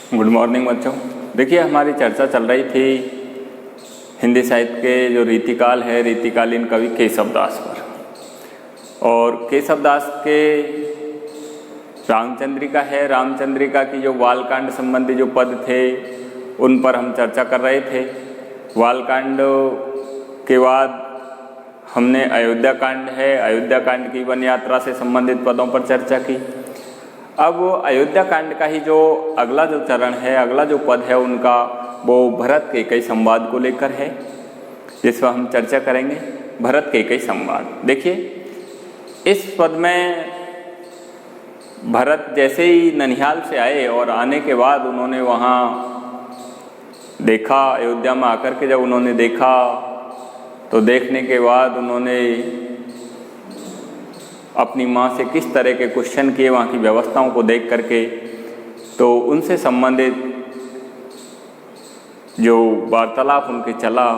Good morning बच्चों। देखिए, हमारी चर्चा चल रही थी हिंदी साहित्य के जो रीतिकाल है, रीतिकालीन कवि केशवदास पर। और केशवदास के रामचंद्रिका है, रामचंद्रिका की जो बालकांड संबंधी जो पद थे उन पर हम चर्चा कर रहे थे। बालकांड के बाद हमने अयोध्या कांड है, अयोध्या कांड की वन यात्रा से संबंधित पदों पर चर्चा की। अब अयोध्या कांड का ही जो अगला जो चरण है, अगला जो पद है उनका, वो भरत कैकेयी संवाद को लेकर है, जिस पर हम चर्चा करेंगे। भरत कैकेयी संवाद। देखिए, इस पद में भरत जैसे ही ननिहाल से आए और आने के बाद उन्होंने वहाँ देखा, अयोध्या में आकर के जब उन्होंने देखा तो देखने के बाद उन्होंने अपनी माँ से किस तरह के क्वेश्चन किए वहाँ की व्यवस्थाओं को देख करके, तो उनसे संबंधित जो वार्तालाप उनके चला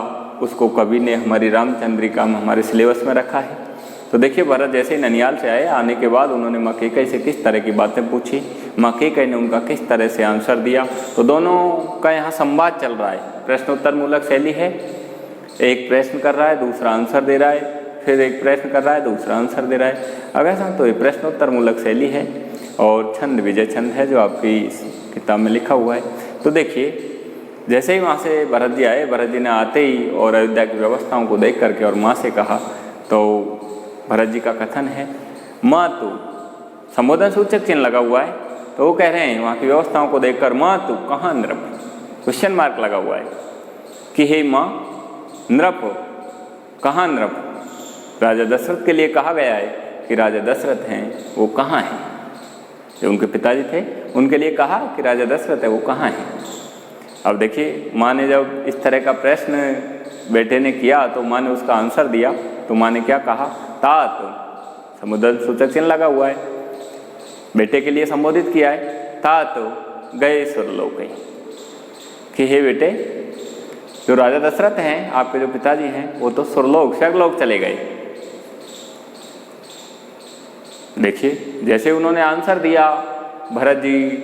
उसको कवि ने हमारी रामचंद्रिका में, हमारे सिलेबस में रखा है। तो देखिए, भरत जैसे ही ननिहाल से आए, आने के बाद उन्होंने माँ कैकेयी से किस तरह की बातें पूछी, माँ कैकेयी ने उनका किस तरह से आंसर दिया। तो दोनों का यहाँ संवाद चल रहा है, प्रश्नोत्तर मूलक शैली है। एक प्रश्न कर रहा है, दूसरा आंसर दे रहा है, फिर एक प्रश्न कर रहा है, दूसरा आंसर दे रहा है। अगर ऐसा तो ये प्रश्नोत्तर मूलक शैली है और छंद विजय छंद है जो आपकी किताब में लिखा हुआ है। तो देखिए, जैसे ही वहाँ से भरत जी आए, भरत जी ने आते ही और अयोध्या की व्यवस्थाओं को देख करके और माँ से कहा, तो भरत जी का कथन है, माँ तू, संबोधन सूचक चिन्ह लगा हुआ है, तो वो कह रहे हैं वहाँ की व्यवस्थाओं को देखकर, माँ तू कहाँ नृप, क्वेश्चन मार्क लगा हुआ है कि हे माँ, नृप कहाँ नृप। राजा दशरथ के लिए कहा गया है कि राजा दशरथ हैं वो कहाँ हैं, जो उनके पिताजी थे उनके लिए कहा कि राजा दशरथ है वो कहाँ हैं। अब देखिए, माँ ने जब इस तरह का प्रश्न बेटे ने किया तो माँ ने उसका आंसर दिया। तो माँ ने क्या कहा, तात, संबोधन सूचक चिन्ह लगा हुआ है, बेटे के लिए संबोधित किया है, तात गए सुरलोक, कि हे बेटे, जो राजा दशरथ हैं आपके जो पिताजी हैं वो तो सुरलोक, स्वर्गलोक चले गए। देखिए, जैसे उन्होंने आंसर दिया, भरत जी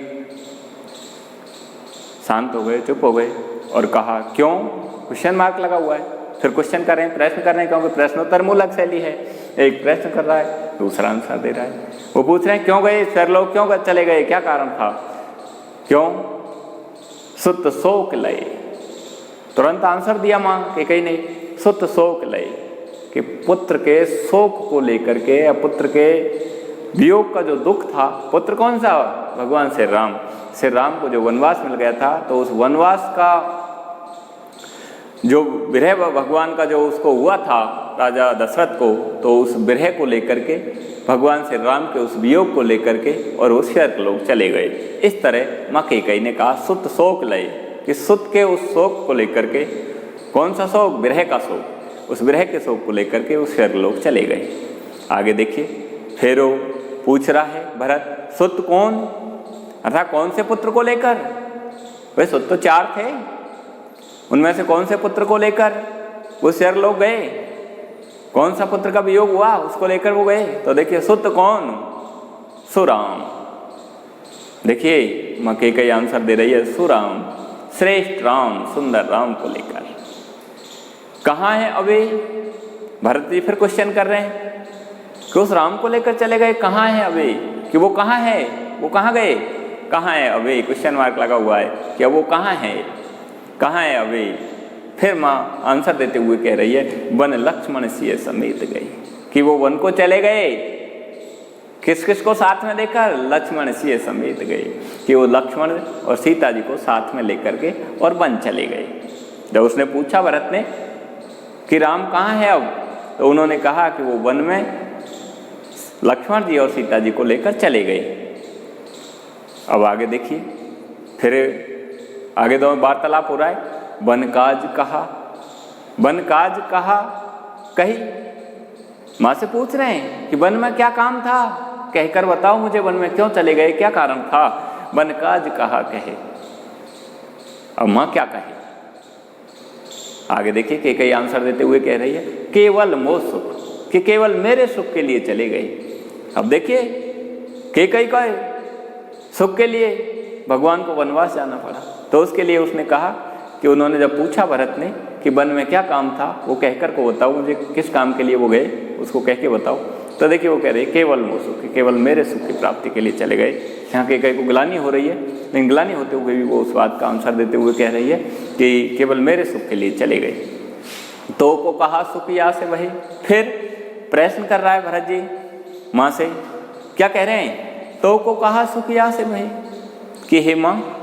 शांत हो गए, चुप हो गए और कहा, क्यों, क्वेश्चन मार्क लगा हुआ है। फिर क्वेश्चन कर रहे हैं, प्रश्न कर रहे हैं, क्योंकि प्रश्नोत्तर मूलक शैली है। एक प्रश्न कर रहा है, दूसरा आंसर दे रहा है। वो पूछ रहे हैं, क्यों गए स्वर्गलोक, क्यों चले गए, क्या कारण था, क्यों, सुत शोक लय। तुरंत आंसर दिया माँ कैकेयी ने, सुत शोक लय, कि पुत्र के शोक को लेकर के या पुत्र के वियोग का जो दुख था। पुत्र कौन सा, भगवान श्री राम को जो वनवास मिल गया था, तो उस वनवास का जो विरह भगवान का जो उसको हुआ था राजा दशरथ को, तो उस विरह को लेकर के, भगवान श्री राम के उस वियोग को लेकर के और वो स्वर्गलोक चले गए। इस तरह माँ कैकेयी ने कहा, सुत शोक लय, कि सुत के उस शोक को लेकर के, कौन सा शोक, विरह का शोक, उस विरह के शोक को लेकर के उस स्वर्गलोक चले गए। आगे देखिए, फिर वो पूछ रहा है भरत, सुत कौन, अर्थात कौन से पुत्र को लेकर। वे सुत तो 4 थे, उनमें से कौन से पुत्र को लेकर वो स्वर्गलोक गए, कौन सा पुत्र का वियोग हुआ उसको लेकर वो गए। तो देखिए, सुत कौन, सुराम। देखिए, माँ कैकेयी आंसर दे रही है, सुराम, श्रेष्ठ राम, सुंदर राम को लेकर। कहाँ है अभी, भरत जी फिर क्वेश्चन कर रहे हैं कि उस राम को लेकर चले गए, कहाँ है अभी, कि वो कहाँ है, वो कहाँ गए, कहाँ है अभी, क्वेश्चन मार्क लगा हुआ है कि वो कहाँ है, कहाँ है अभी। फिर माँ आंसर देते हुए कह रही है, वन लक्ष्मण सिय समेत गई, कि वो वन को चले गए, किस किस को साथ में लेकर, लक्ष्मण सिय समेत गए, कि वो लक्ष्मण और सीता जी को साथ में लेकर के और वन चले गए। जब उसने पूछा भरत ने कि राम कहाँ है अब, तो उन्होंने कहा कि वो वन में लक्ष्मण जी और सीता जी को लेकर चले गए। अब आगे देखिए, फिर आगे दो वार्तालाप हो रहा है, वन काज कहा, वन काज कहा कही, माँ से पूछ रहे हैं कि वन में क्या काम था, कहकर बताओ मुझे, वन में क्यों चले गए, क्या कारण था। वन काज कहा कहे, अब माँ क्या कहे, आगे देखिए, कैकेयी आंसर देते हुए कह रही है, केवल मोह सुख, कि केवल मेरे सुख के लिए चले गए। अब देखिए, कैकेयी का सुख के लिए भगवान को वनवास जाना पड़ा। तो उसके लिए उसने कहा कि उन्होंने जब पूछा भरत ने कि वन में क्या काम था, वो कहकर को बताओ मुझे, किस काम के लिए वो गए उसको कह के बताओ। तो देखिए वो कह रहे केवल मोह सुख, केवल मेरे सुख की प्राप्ति के लिए चले गए। यहाँ के कई को ग्लानि हो रही है, लेकिन ग्लानि होते हुए भी वो उस बात का आंसर देते हुए कह रही है कि केवल मेरे सुख के लिए चले गए। तो को कहा सुख या से वही। फिर प्रश्न कर रहा है भरत जी माँ से, क्या कह रहे हैं? तो को कहा सुख या से वही कि हे माँ,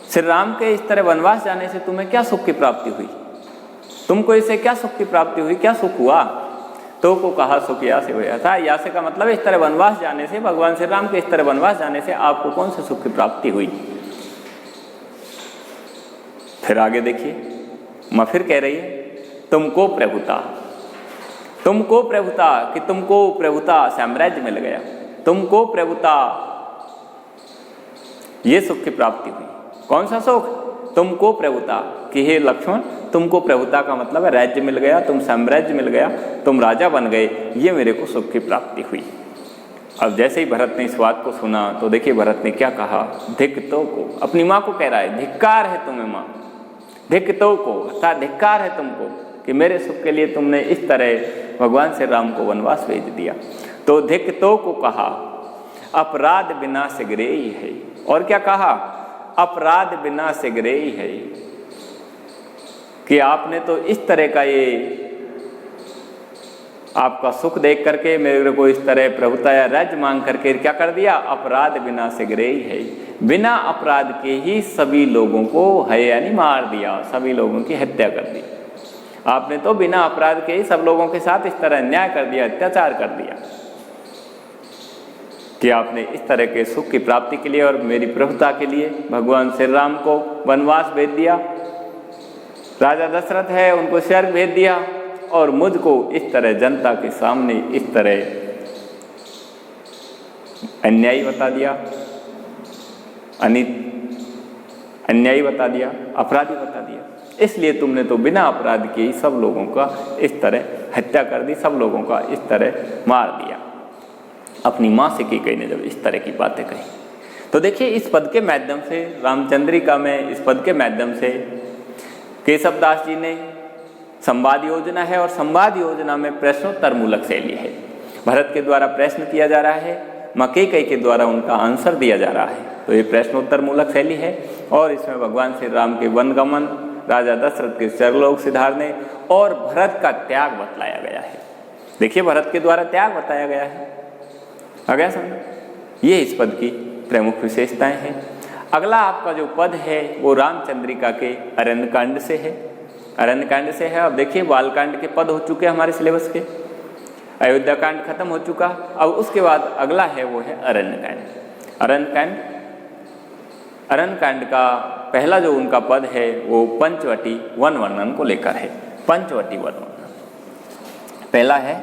श्री राम के इस तरह वनवास जाने से तुम्हें क्या सुख की प्राप्ति हुई? तुमको इससे क्या सुख की प्राप्ति हुई, क्या सुख हुआ? तो को कहा सुख या से वही था। या से का मतलब इस तरह वनवास जाने से, भगवान श्री राम के इस तरह वनवास जाने से आपको कौन से सुख की प्राप्ति हुई? फिर आगे देखिए माँ फिर कह रही है तुमको प्रभुता, तुमको प्रभुता कि तुमको प्रभुता साम्राज्य मिल गया, तुमको प्रभुता ये सुख की प्राप्ति हुई। कौन सा सुख? तुमको प्रभुता कि हे लक्ष्मण, तुमको प्रभुता का मतलब है राज्य मिल गया, तुम साम्राज्य मिल गया, तुम राजा बन गए, ये मेरे को सुख की प्राप्ति हुई। अब जैसे ही भरत ने इस बात को सुना तो देखिए भरत ने क्या कहा, धिक्तो को, अपनी माँ को कह रहा है धिक्कार है तुम्हें माँ, धिक्तो को अर्थात धिक्कार है तुमको कि मेरे सुख के लिए तुमने इस तरह भगवान श्री राम को वनवास भेज दिया। तो धिक्तो को कहा अपराध बिना से ग्रेही है। और क्या कहा? अपराध बिना से ग्रेही है कि आपने तो इस तरह का ये आपका सुख देख करके मेरे को इस तरह प्रभुता या राज्य मांग करके क्या कर दिया? अपराध बिना से ग्रेही है, बिना अपराध के ही सभी लोगों को है यानी मार दिया, सभी लोगों की हत्या कर दी। आपने तो बिना अपराध के ही सब लोगों के साथ इस तरह अन्याय कर दिया, अत्याचार कर दिया कि आपने इस तरह के सुख की प्राप्ति के लिए और मेरी प्रभुता के लिए भगवान श्री राम को वनवास भेज दिया। राजा दशरथ है उनको स्वर्ग भेज दिया और मुझको इस तरह जनता के सामने इस तरह अन्यायी बता दिया, अन्यायी बता दिया, अपराधी बता दिया। इसलिए तुमने तो बिना अपराध के ही सब लोगों का इस तरह हत्या कर दी, सब लोगों का इस तरह मार दिया। अपनी माँ से की गई ने जब इस तरह की बातें कही तो देखिए इस पद के माध्यम से, रामचंद्रिका में इस पद के माध्यम से केशवदास जी ने संवाद योजना है और संवाद योजना में प्रश्नोत्तर मूलक शैली है। भरत के द्वारा प्रश्न किया जा रहा है, कैकेयी के द्वारा उनका आंसर दिया जा रहा है। तो ये प्रश्नोत्तर मूलक शैली है और इसमें भगवान श्री राम के वनगमन, राजा दशरथ के स्वर्गलोक सिधारने और भरत का त्याग बतलाया गया है। देखिए भरत के द्वारा त्याग बताया गया है। आ गया समझ? ये इस पद की प्रमुख विशेषताएं हैं। अगला आपका जो पद है वो रामचंद्रिका के अरण्यकांड से है, अरण्यकांड से है। अब देखिए बालकांड के पद हो चुके हैं हमारे सिलेबस के, अयोध्या कांड खत्म हो चुका। अब उसके बाद अगला है वो है अरण्यकांड। अरण्यकांड का पहला जो उनका पद है वो पंचवटी वन वर्णन को लेकर है। पंचवटी वन वर्णन पहला है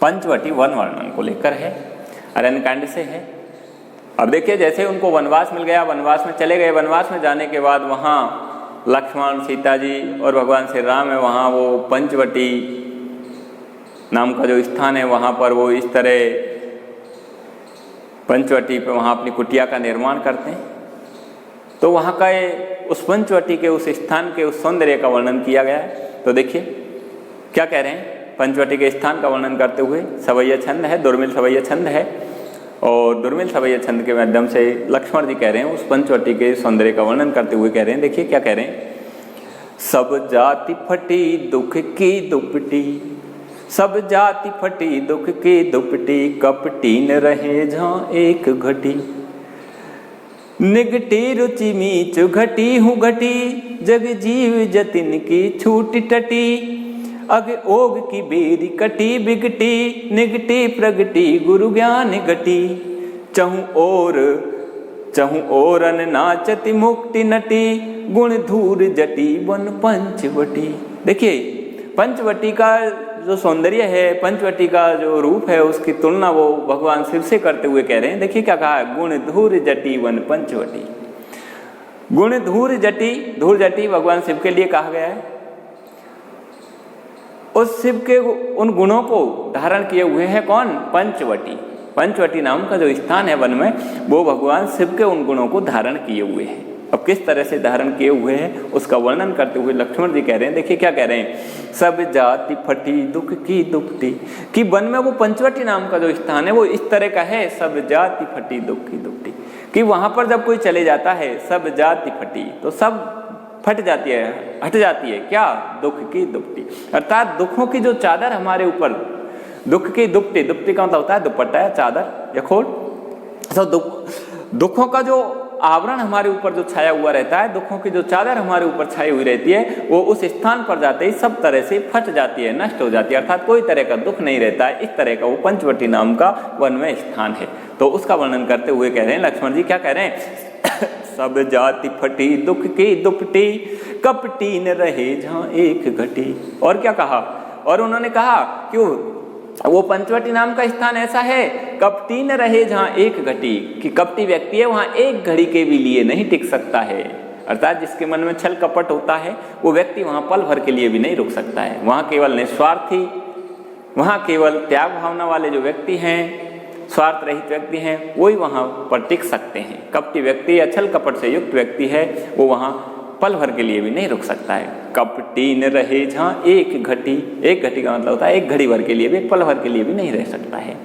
पंचवटी वन वर्णन को लेकर है, अरण्यकांड से है। अब देखिए जैसे उनको वनवास मिल गया, वनवास में चले गए, वनवास में जाने के बाद वहाँ लक्ष्मण सीता जी और भगवान श्री राम है, वहाँ वो पंचवटी नाम का जो स्थान है वहाँ पर वो इस तरह पंचवटी पे वहाँ अपनी कुटिया का निर्माण करते हैं। तो वहाँ का उस पंचवटी के उस स्थान के उस सौंदर्य का वर्णन किया गया है। तो देखिए क्या कह रहे हैं, पंचवटी के स्थान का वर्णन करते हुए सवैया छंद है, दुर्मिल सवैया छंद है और दुर्मिल सवैया छंद के माध्यम से लक्ष्मण जी कह रहे हैं उस पंचवटी के सौंदर्य का वर्णन करते हुए कह रहे हैं। देखिए क्या कह रहे हैं, सब जाति फटी दुख की दुपटी, सब जाति फटी दुख की दुपटी, कपटी न रहे जहाँ एक घटी, निगटी रुचि मीच घटी हूँ घटी, जग जीव जतिन की छूट टटी, अग ओग की बेरी कटी बिगटी, निगटी प्रगटी गुरु ज्ञान घटी, चहु ओरन नाचति मुक्ति नटी, गुण धूर जटी वन पंचवटी। देखिए पंचवटी का जो सौंदर्य है, पंचवटी का जो रूप है, उसकी तुलना वो भगवान शिव से करते हुए कह रहे हैं। देखिए क्या कहा है, गुण धूर जटी वन पंचवटी। गुण धूर जटी, धूर जटी भगवान शिव के लिए कहा गया है उस शिव के उन गुणों को धारण किए हुए है कौन? पंचवटी। पंचवटी नाम का जो स्थान है वन में, वो भगवान शिव के उन गुणों को धारण किए हुए हैं। अब किस तरह से धारण किए हुए हैं उसका वर्णन करते हुए लक्ष्मण जी कह रहे हैं, देखिए क्या कह रहे हैं, सब जाति फटी दुख की दुपटी, कि वन में वो पंचवटी नाम का जो स्थान है वो इस तरह का है, सब जाति फटी दुख की दुपटी, कि वहां पर जब कोई चले जाता है सब जाति फटी तो सब फट जाती है, हट जाती है, क्या? दुख की दुपटी, अर्थात दुखों की जो चादर हमारे ऊपर, दुख की दुपटी, दुपटी का मतलब होता है दुपट्टा या चादर या खोल, तो दुखों का जो आवरण हमारे ऊपर जो छाया हुआ रहता है, दुखों की जो चादर हमारे ऊपर छाई हुई रहती है, वो उस स्थान पर जाते ही सब तरह से फट जाती है, नष्ट हो जाती है, अर्थात कोई तरह का दुख नहीं रहता है। इस तरह का वो पंचवटी नाम का वन में स्थान है। तो उसका वर्णन करते हुए कह रहे हैं लक्ष्मण जी, क्या कह रहे हैं, सब जाति फटी दुख की दुपटी, कपटी न रहे जहां एक घटी। और क्या कहा? और उन्होंने कहा कि वो पंचवटी नाम का स्थान ऐसा है, कपटी न रहे जहां एक घटी, कि कपटी व्यक्ति है वहां एक घड़ी के भी लिए नहीं टिक सकता है, अर्थात जिसके मन में छल कपट होता है वो व्यक्ति वहां पल भर के लिए भी नहीं रुक सकता है। वहां केवल निस्वार्थी, वहां केवल त्याग भावना वाले जो व्यक्ति हैं, स्वार्थ रहित व्यक्ति हैं, वही वहां पर टिक सकते हैं। कपटी व्यक्ति या छल कपट से युक्त व्यक्ति है वो वहां पल भर के लिए भी नहीं रुक सकता है। कपटी न रहे जहां एक घटी, एक घटी का मतलब होता है एक घड़ी भर के लिए भी, पल भर के लिए भी नहीं रह सकता है।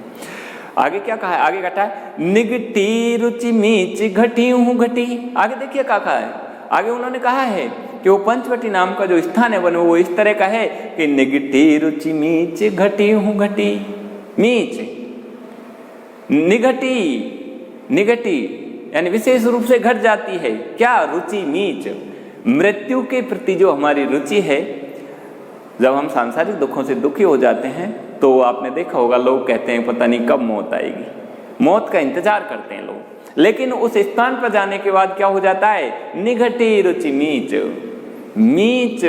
आगे क्या कहा है? आगे कहा है निगटी रुचि मीच घटी हूं घटी। आगे देखिए क्या कहा है, आगे उन्होंने कहा है कि वो पंचवटी नाम का जो स्थान है वो इस तरह का है कि निगटी रुचि मीच घटी हूं घटी, मीच निगटी, निगटी यानी विशेष रूप से घट जाती है, क्या? रुचि मीच, मृत्यु के प्रति जो हमारी रुचि है, जब हम सांसारिक दुखों से दुखी हो जाते हैं तो आपने देखा होगा लोग कहते हैं पता नहीं कब मौत आएगी, मौत का इंतजार करते हैं लोग, लेकिन उस स्थान पर जाने के बाद क्या हो जाता है, निघटी रुचि मीच, मीच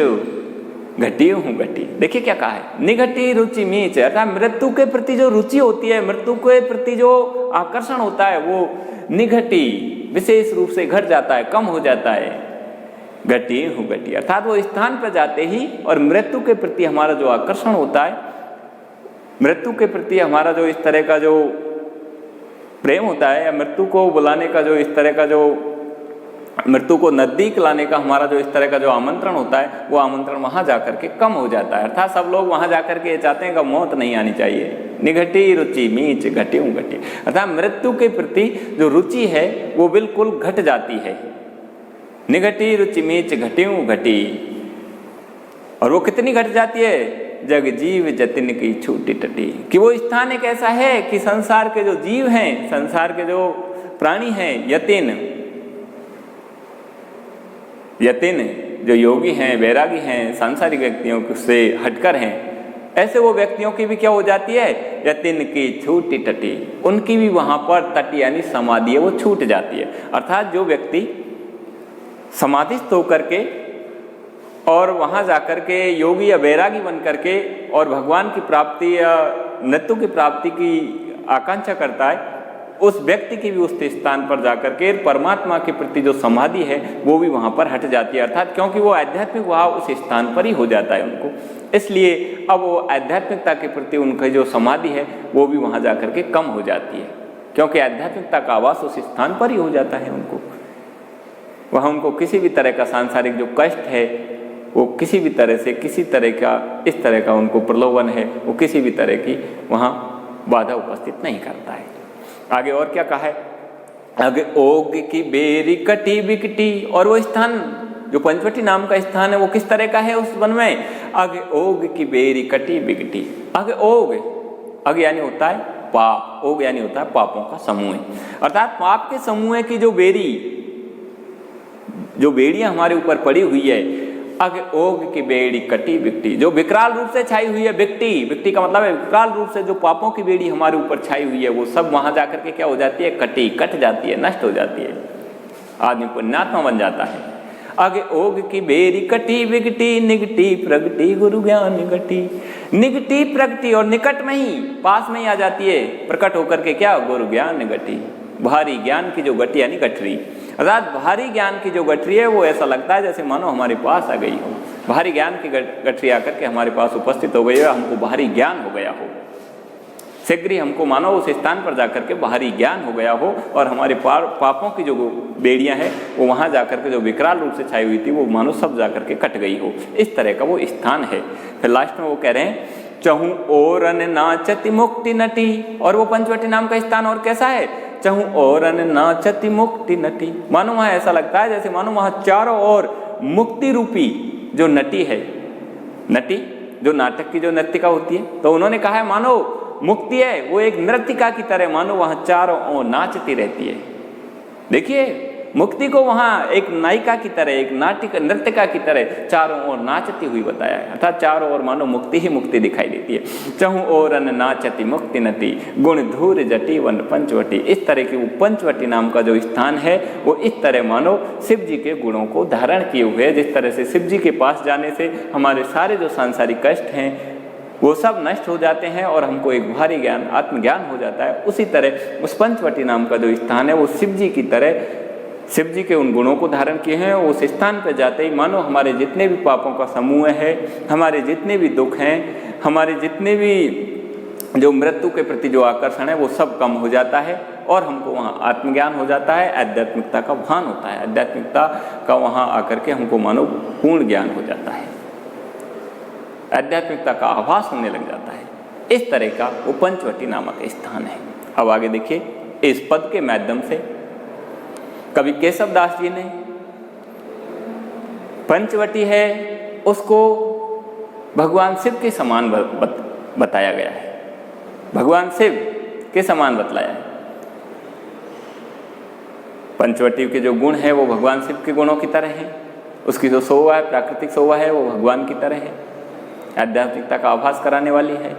घटी हूं घटी। देखिए क्या कहा है, निघटी रुचि मीच, अर्थात मृत्यु के प्रति जो रुचि होती है, मृत्यु के प्रति जो आकर्षण होता है वो निघटी विशेष रूप से घट जाता है, कम हो जाता है, घटी हूं घटी, अर्थात वो स्थान पर जाते ही और मृत्यु के प्रति हमारा जो आकर्षण होता है, मृत्यु के प्रति हमारा जो इस तरह का जो प्रेम होता है, या मृत्यु को बुलाने का जो इस तरह का जो मृत्यु को नजदीक लाने का हमारा जो इस तरह का जो आमंत्रण होता है, वो आमंत्रण वहां जाकर के कम हो जाता है। अर्थात सब लोग वहां जाकर के चाहते हैं कि मौत नहीं आनी चाहिए, निघटी रुचि मीच घटी हूं घटी, अर्थात मृत्यु के प्रति जो रुचि है वो बिल्कुल घट जाती है, निघटी रुचि मीच घटी हूं घटी। और वो कितनी घट जाती है, जग जीव जतिन की छूटी टटी, कि वो स्थान एक ऐसा है कि संसार के जो जीव हैं, संसार के जो प्राणी हैं, यतिन, यतिन जो योगी हैं, वैरागी हैं, सांसारिक व्यक्तियों से हटकर हैं, ऐसे वो व्यक्तियों की भी क्या हो जाती है, यतिन की छूटी टटी, उनकी भी वहां पर तटी यानी समाधि है वो छूट जाती है। अर्थात जो व्यक्ति समाधिस्थ होकर के और वहां जाकर के योगी या वैरागी बन करके और भगवान की प्राप्ति या मृत्यु की प्राप्ति की आकांक्षा करता है, उस व्यक्ति की भी उस स्थान पर जाकर के परमात्मा के प्रति जो समाधि है वो भी वहां पर हट जाती है। अर्थात क्योंकि वो आध्यात्मिक भाव उस स्थान पर ही हो जाता है उनको, इसलिए अब वो आध्यात्मिकता के प्रति उनकी जो समाधि है वो भी वहां जाकर के कम हो जाती है, क्योंकि आध्यात्मिकता का आवास उस स्थान पर ही हो जाता है उनको। वहाँ उनको किसी भी तरह का सांसारिक जो कष्ट है, वो किसी भी तरह से, किसी तरह का इस तरह का उनको प्रलोभन है, वो किसी भी तरह की वहाँ बाधा उपस्थित नहीं करता है। आगे और क्या कहा है, आगे ओग की बेरी कटी बिकटी, और वो स्थान जो पंचवटी नाम का स्थान है वो किस तरह का है उस वन में, आगे ओग की बेरी कटी बिकटी। आगे ओग, आगे यानी होता है पाप, ओग यानी होता है पापों का समूह, अर्थात पाप के समूह की जो बेरी, जो बेड़ियां हमारे ऊपर पड़ी हुई है, आगे ओग की बेड़ी कटी बिकटी, जो विकराल रूप से छाई हुई है, बिकटी, बिकटी का मतलब है विकराल रूप से जो पापों की बेड़ी हमारे ऊपर छाई हुई है, वो सब वहां जाकर के क्या हो जाती है, कटी, कट जाती है, नष्ट हो जाती है, आदमी पुण्यात्मा बन जाता है। आगे ओग की बेरी कटी बिकटी, निगटी प्रगटी गुरु ज्ञान निगटी, निगटी प्रगटी और निकट में ही, पास में ही आ जाती है, प्रकट होकर के क्या, गुरु ज्ञान निगटी, भारी ज्ञान की जो गटी यानी गठरी, अर्थात भारी ज्ञान की जो गठरी है वो ऐसा लगता है जैसे मानो हमारे पास आ गई हो, भारी ज्ञान की गठरी आकर के हमारे पास उपस्थित हो गई है, हमको भारी ज्ञान हो गया हो। शीघ्र ही हमको मानो उस स्थान पर जाकर के भारी ज्ञान हो गया हो और हमारे पापों की जो बेड़ियां हैं वो वहाँ जाकर के जो विकराल रूप से छाई हुई थी वो मानो सब जाकर के कट गई हो। इस तरह का वो स्थान है। फिर लास्ट में वो कह रहे हैं चहु ओरन नाचति मुक्ति नटी। और वो पंचवटी नाम का स्थान और कैसा है? चहु ओरन नाचति मुक्ति नटी। मानो वहाँ ऐसा लगता है जैसे मानो वहाँ चारों ओर मुक्ति रूपी जो नटी है, नटी जो नाटक की जो नृत्यिका होती है, तो उन्होंने कहा है मानो मुक्ति है वो एक नृत्यिका की तरह मानो वहाँ चारों ओर नाचती रहती है। देखिए मुक्ति को वहाँ एक नायिका की तरह, एक नृत्यिका की तरह चारों ओर नाचती हुई बताया है, अर्थात चारों ओर मानो मुक्ति ही मुक्ति दिखाई देती है। चहु ओरन नाचती मुक्ति नती गुण धूर जटी वन पंचवटी। इस तरह की वो पंचवटी नाम का जो स्थान है वो इस तरह मानो शिव जी के गुणों को धारण किए हुए है। जिस तरह से शिव जी के पास जाने से हमारे सारे जो सांसारिक कष्ट हैं वो सब नष्ट हो जाते हैं और हमको एक भारी ज्ञान, आत्मज्ञान हो जाता है, उसी तरह उस पंचवटी नाम का जो स्थान है वो शिव जी की तरह, शिव जी के उन गुणों को धारण किए हैं। उस स्थान पर जाते ही मानो हमारे जितने भी पापों का समूह है, हमारे जितने भी दुख हैं, हमारे जितने भी जो मृत्यु के प्रति जो आकर्षण है वो सब कम हो जाता है और हमको वहाँ आत्मज्ञान हो जाता है, आध्यात्मिकता का भान होता है, आध्यात्मिकता का वहाँ आकर के हमको मानो पूर्ण ज्ञान हो जाता है, आध्यात्मिकता का आभास होने लग जाता है। इस तरह का वो पंचवटी नामक स्थान है। अब आगे देखिए, इस पद के माध्यम से कवि केशव दास जी ने पंचवटी है उसको भगवान शिव के समान बताया गया है, भगवान शिव के समान बतलाया है। पंचवटी के जो गुण है वो भगवान शिव के गुणों की तरह है, उसकी जो शोभा है, प्राकृतिक शोभा है वो भगवान की तरह है, आध्यात्मिकता का आभास कराने वाली है।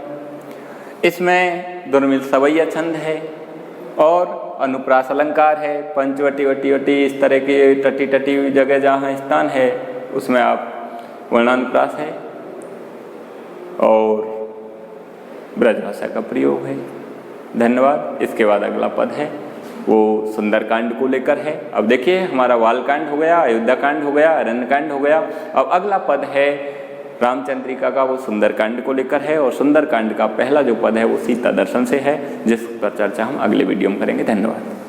इसमें दुर्मिल सवैया छंद है और अनुप्रास अलंकार है। पंचवटी वटी वटी इस तरह की टटी टटी हुई जगह जहाँ स्थान है उसमें आप वर्णानुप्रास है और ब्रजभाषा का प्रयोग है। धन्यवाद। इसके बाद अगला पद है वो सुंदरकांड को लेकर है। अब देखिए हमारा बालकांड हो गया, अयोध्या कांड हो गया, अरण्यकांड हो गया। अब अगला पद है रामचंद्रिका का, वो सुंदरकांड को लेकर है और सुंदरकांड का पहला जो पद है वो सीता दर्शन से है, जिस पर चर्चा हम अगले वीडियो में करेंगे। धन्यवाद।